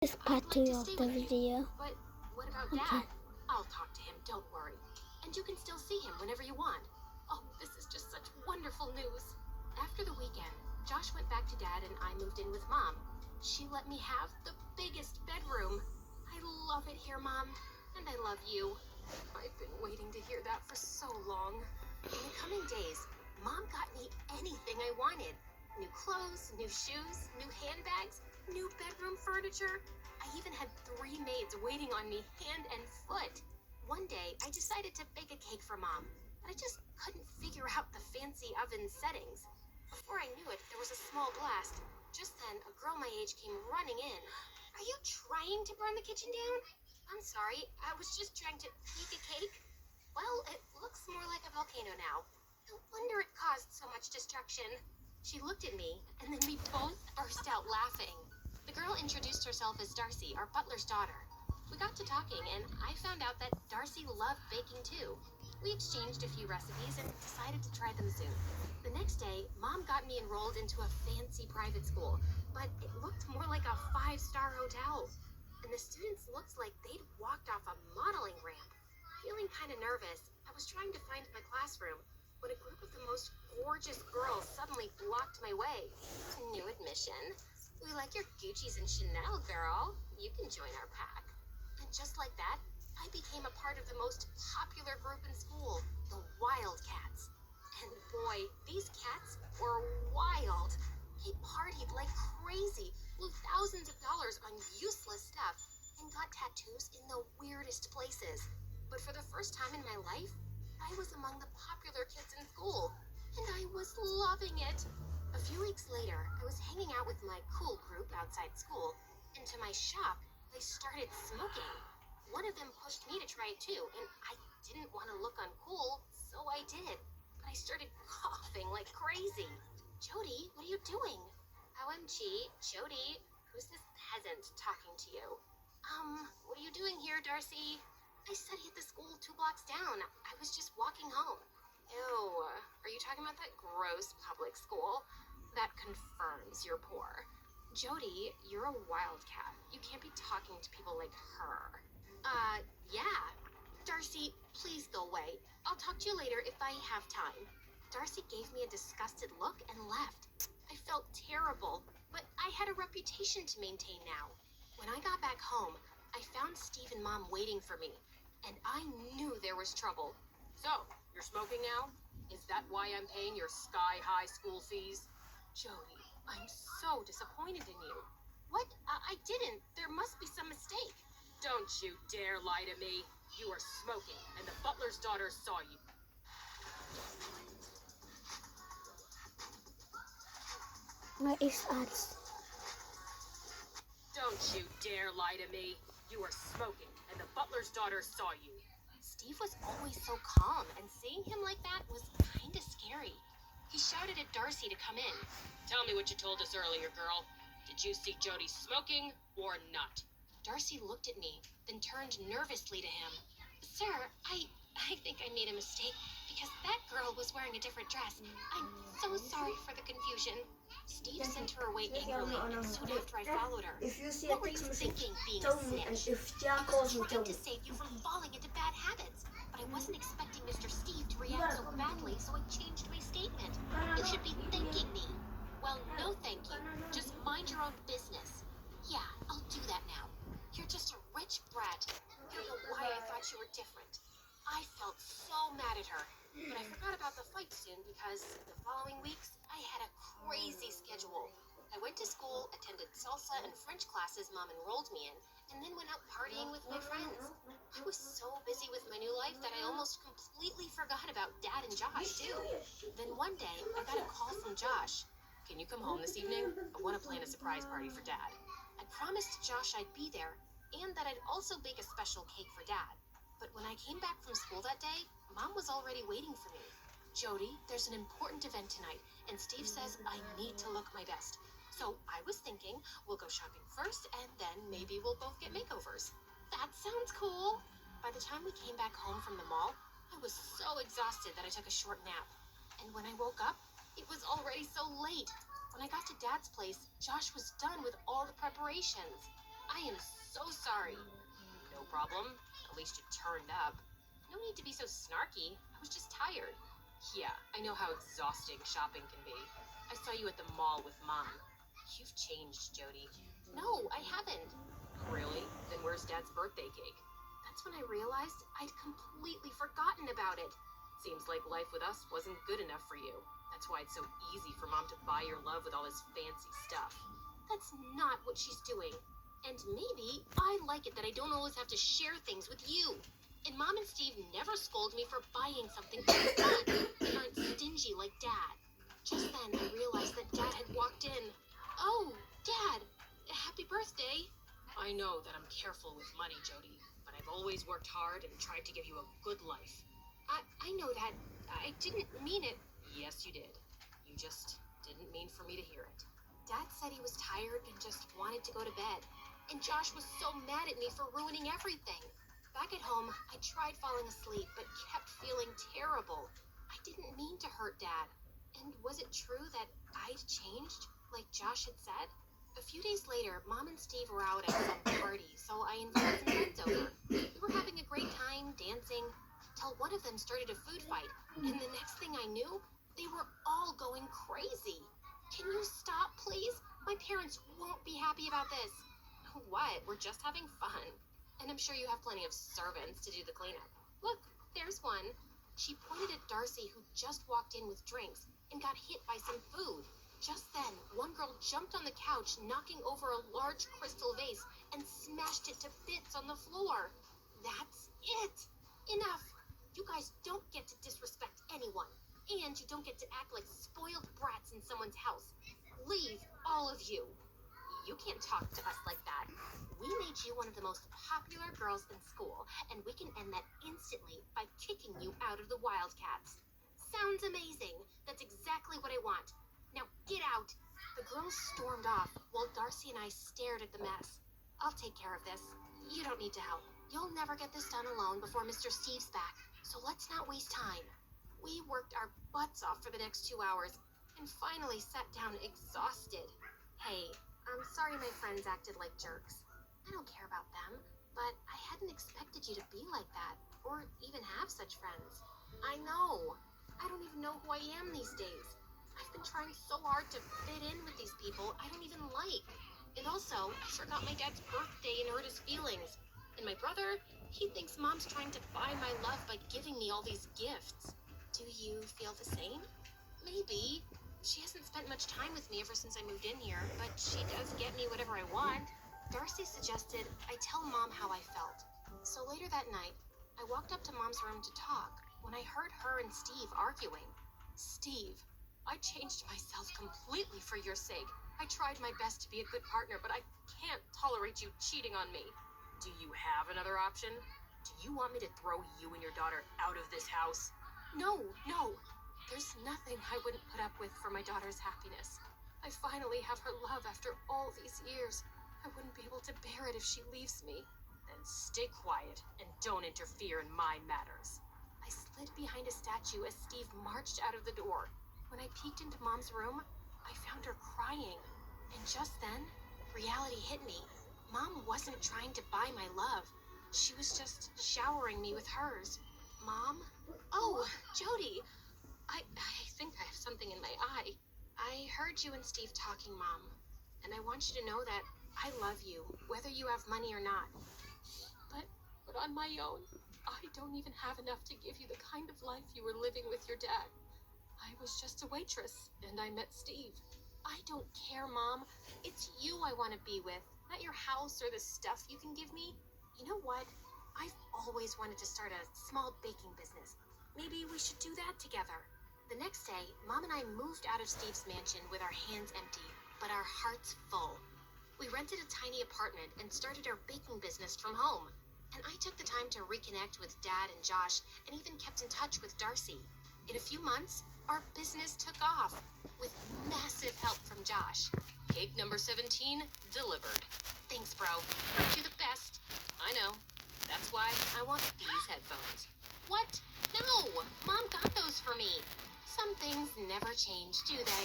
This part I'd 2 like to of stay the with you, video. but what about Okay. Dad? I'll talk to him, don't worry. And you can still see him whenever you want. Oh, this is just such wonderful news. After the weekend, Josh went back to Dad and I moved in with Mom. She let me have the biggest bedroom. I love it here, Mom. And I love you. I've been waiting to hear that for so long. In the coming days, Mom got me anything I wanted. New clothes, new shoes, new handbags, new bedroom furniture. I even had 3 maids waiting on me hand and foot. One day, I decided to bake a cake for Mom, but I just couldn't figure out the fancy oven settings. Before I knew it, there was a small blast. Just then, a girl my age came running in. Are you trying to burn the kitchen down? I'm sorry, I was just trying to bake a cake. Well, it looks more like a volcano now. No wonder it caused so much destruction. She looked at me, and then we both burst out laughing. The girl introduced herself as Darcy, our butler's daughter. We got to talking, and I found out that Darcy loved baking too. We exchanged a few recipes and decided to try them soon. The next day, Mom got me enrolled into a fancy private school, but it looked more like a 5-star hotel. And the students looked like they'd walked off a modeling ramp. Feeling kind of nervous, I was trying to find my classroom when a group of the most gorgeous girls suddenly blocked my way. New admission. We like your Gucci's and Chanel, girl. You can join our pack. And just like that, I became a part of the most popular group in school, the Wildcats. And boy, these cats were wild. They partied like crazy, blew thousands of dollars on useless stuff, and got tattoos in the weirdest places. But for the first time in my life, I was among the popular kids in school, and I was loving it. A few weeks later, I was hanging out with my cool group outside school, and to my shock, they started smoking. One of them pushed me to try it too, and I didn't want to look uncool, so I did. But I started coughing like crazy. Jody, what are you doing? OMG, Jody, who's this peasant talking to you? What are you doing here, Darcy? I study at the school 2 blocks down. I was just walking home. Ew, are you talking about that gross public school? That confirms you're poor. Jody, you're a wildcat. You can't be talking to people like her. Yeah. Darcy, please go away. I'll talk to you later if I have time. Darcy gave me a disgusted look and left. I felt terrible, but I had a reputation to maintain now. When I got back home, I found Steve and Mom waiting for me, and I knew there was trouble. So, you're smoking now? Is that why I'm paying your sky-high school fees? Jody, I'm so disappointed in you. What? I didn't. There must be some mistake. Don't you dare lie to me. You were smoking, and the butler's daughter saw you. Where is ads? Don't you dare lie to me. You were smoking, and the butler's daughter saw you. Steve was always so calm, and seeing him like that was kind of scary. He shouted at Darcy to come in. Tell me what you told us earlier, girl. Did you see Jody smoking or not? Darcy looked at me, then turned nervously to him. Sir, I think I made a mistake because that girl was wearing a different dress. I'm so sorry for the confusion. Steve sent her away angrily, and soon after I followed her. If you see What a were you text thinking, being a tell me, and snitch? if Jack I calls was me, tell trying me. to save you from falling into bad habits, but I wasn't expecting Mr. Steve to react so badly, so I changed my statement. You should be thanking me. Well, no thank you. Just mind your own business. Yeah, I'll do that now. You're just a rich brat. I don't know why I thought you were different. I felt so mad at her, but I forgot about the fight soon because the following weeks I had a crazy schedule. I went to school, attended salsa and French classes Mom enrolled me in, and then went out partying with my friends. I was so busy with my new life that I almost completely forgot about Dad and Josh, too. Then one day, I got a call from Josh. Can you come home this evening? I want to plan a surprise party for Dad. I promised Josh I'd be there, and that I'd also bake a special cake for Dad. But when I came back from school that day, Mom was already waiting for me. Jody, there's an important event tonight, and Steve says I need to look my best. So I was thinking we'll go shopping first, and then maybe we'll both get makeovers. That sounds cool. By the time we came back home from the mall, I was so exhausted that I took a short nap. And when I woke up, it was already so late. When I got to Dad's place, Josh was done with all the preparations. I am so sorry. No problem. At least you turned up. No need to be so snarky. I was just tired. Yeah, I know how exhausting shopping can be. I saw you at the mall with Mom. You've changed, Jody. No, I haven't. Really? Then where's Dad's birthday cake? That's when I realized I'd completely forgotten about it. Seems like life with us wasn't good enough for you. That's why it's so easy for Mom to buy your love with all this fancy stuff. That's not what she's doing. And maybe I like it that I don't always have to share things with you. And Mom and Steve never scold me for buying something for fun. They aren't stingy like Dad. Just then I realized that Dad had walked in. Oh, Dad, happy birthday. I know that I'm careful with money, Jody, but I've always worked hard and tried to give you a good life. I know that. I didn't mean it. Yes, you did. You just didn't mean for me to hear it. Dad said he was tired and just wanted to go to bed. And Josh was so mad at me for ruining everything. Back at home, I tried falling asleep, but kept feeling terrible. I didn't mean to hurt Dad. And was it true that I'd changed, like Josh had said? A few days later, Mom and Steve were out at some party, so I invited some friends over. We were having a great time, dancing, till one of them started a food fight. And the next thing I knew, they were all going crazy. Can you stop, please? My parents won't be happy about this. What? We're just having fun. And I'm sure you have plenty of servants to do the cleanup. Look, there's one. She pointed at Darcy, who just walked in with drinks and got hit by some food. Just then, one girl jumped on the couch, knocking over a large crystal vase and smashed it to bits on the floor. That's it. Enough. You guys don't get to disrespect anyone. And you don't get to act like spoiled brats in someone's house. Leave, all of you. You can't talk to us like that. We made you one of the most popular girls in school, and we can end that instantly by kicking you out of the Wildcats. Sounds amazing. That's exactly what I want. Now get out. The girls stormed off while Darcy and I stared at the mess. I'll take care of this. You don't need to help. You'll never get this done alone before Mr. Steve's back, so let's not waste time. We worked our butts off for the next 2 hours and finally sat down exhausted. Hey, I'm sorry my friends acted like jerks. I don't care about them, but I hadn't expected you to be like that, or even have such friends. I know. I don't even know who I am these days. I've been trying so hard to fit in with these people I don't even like. And also, I forgot my dad's birthday and hurt his feelings. And my brother, he thinks Mom's trying to buy my love by giving me all these gifts. Do you feel the same? Maybe. She hasn't spent much time with me ever since I moved in here, but she does get me whatever I want. Darcy suggested I tell Mom how I felt. So later that night, I walked up to Mom's room to talk when I heard her and Steve arguing. Steve, I changed myself completely for your sake. I tried my best to be a good partner, but I can't tolerate you cheating on me. Do you have another option? Do you want me to throw you and your daughter out of this house? No. There's nothing I wouldn't put up with for my daughter's happiness. I finally have her love after all these years. I wouldn't be able to bear it if she leaves me. Then stay quiet and don't interfere in my matters. I slid behind a statue as Steve marched out of the door. When I peeked into Mom's room, I found her crying. And just then, reality hit me. Mom wasn't trying to buy my love. She was just showering me with hers. Mom? Oh, Jody. I think I have something in my eye. I heard you and Steve talking, Mom. And I want you to know that I love you, whether you have money or not. But on my own, I don't even have enough to give you the kind of life you were living with your dad. I was just a waitress, and I met Steve. I don't care, Mom. It's you I want to be with, not your house or the stuff you can give me. You know what? I've always wanted to start a small baking business. Maybe we should do that together. The next day, Mom and I moved out of Steve's mansion with our hands empty, but our hearts full. We rented a tiny apartment and started our baking business from home. And I took the time to reconnect with Dad and Josh and even kept in touch with Darcy. In a few months, our business took off with massive help from Josh. Cake number 17 delivered. Thanks, bro. You're the best. I know. That's why I want these headphones. What? No! Mom got those for me. Some things never change, do they?